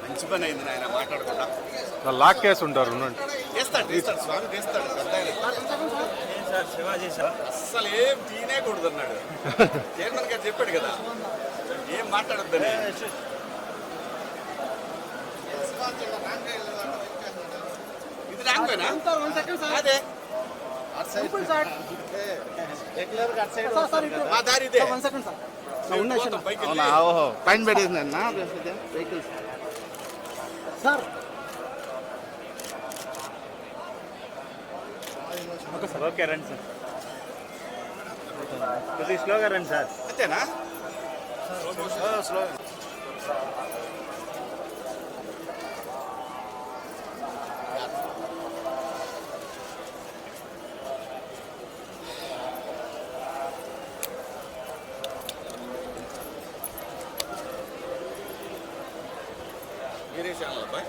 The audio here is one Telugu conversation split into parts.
మంచి పని అయింది నాయన మాట్లాడకుండా. లాక్ కేసు ఉంటారు చేస్తాడు స్వామి చేస్తాడు. అస్సలు ఏం తీనే కూడదు అన్నాడు చైర్మన్ గారు, చెప్పాడు కదా ఏం మాట్లాడొద్దని. ఇది రాకపోయినా అదే మా దారి ఇదే. పైన పెట్టేసింది అన్న వెహికల్స్ సార్. ఓకే రండి సార్, కొద్దిగా స్లోగా రండి సార్. అంతేనా? స్లో. మీరే ఛానల్ అబ్బాయి?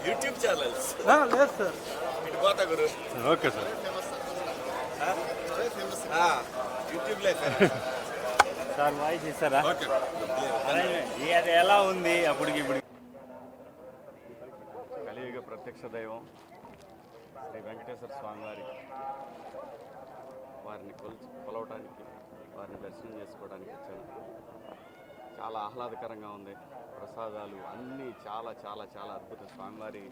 యూట్యూబ్ ఛానల్స్ లేదు సార్. ఇటు పోతా గురు. Okay sir. యూట్యూబ్ లేదు సార్ వాయిస్ ఇస్తారా? అది ఎలా ఉంది అప్పటికి ఇప్పుడు? కలియుగ ప్రత్యక్ష దైవం శ్రీ వెంకటేశ్వర స్వామి వారిని కొలవటానికి, వారిని దర్శనం చేసుకోవడానికి వచ్చాను. చాలా ఆహ్లాదకరంగా ఉంది. ప్రసాదాలు అన్నీ చాలా చాలా చాలా అద్భుతం. స్వామివారి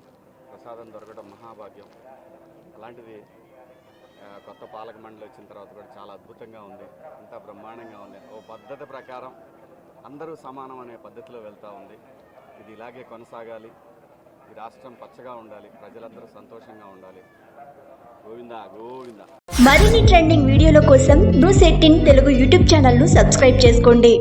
ప్రసాదం దొరకడం మహాభాగ్యం. అలాంటిది కొత్త పాలక మండలి వచ్చిన తర్వాత కూడా చాలా అద్భుతంగా ఉంది. అంతా బ్రహ్మాండంగా ఉంది. ఓ పద్ధతి ప్రకారం అందరూ సమానం అనే పద్ధతిలో వెళ్తూ ఉంది. ఇది ఇలాగే కొనసాగాలి. ఈ రాష్ట్రం పచ్చగా ఉండాలి, ప్రజలందరూ సంతోషంగా ఉండాలి. గోవిందా గోవిందా. మరిన్ని ట్రెండింగ్ వీడియోల కోసం న్యూస్ 18 తెలుగు యూట్యూబ్ ఛానల్ను సబ్స్క్రైబ్ చేసుకోండి.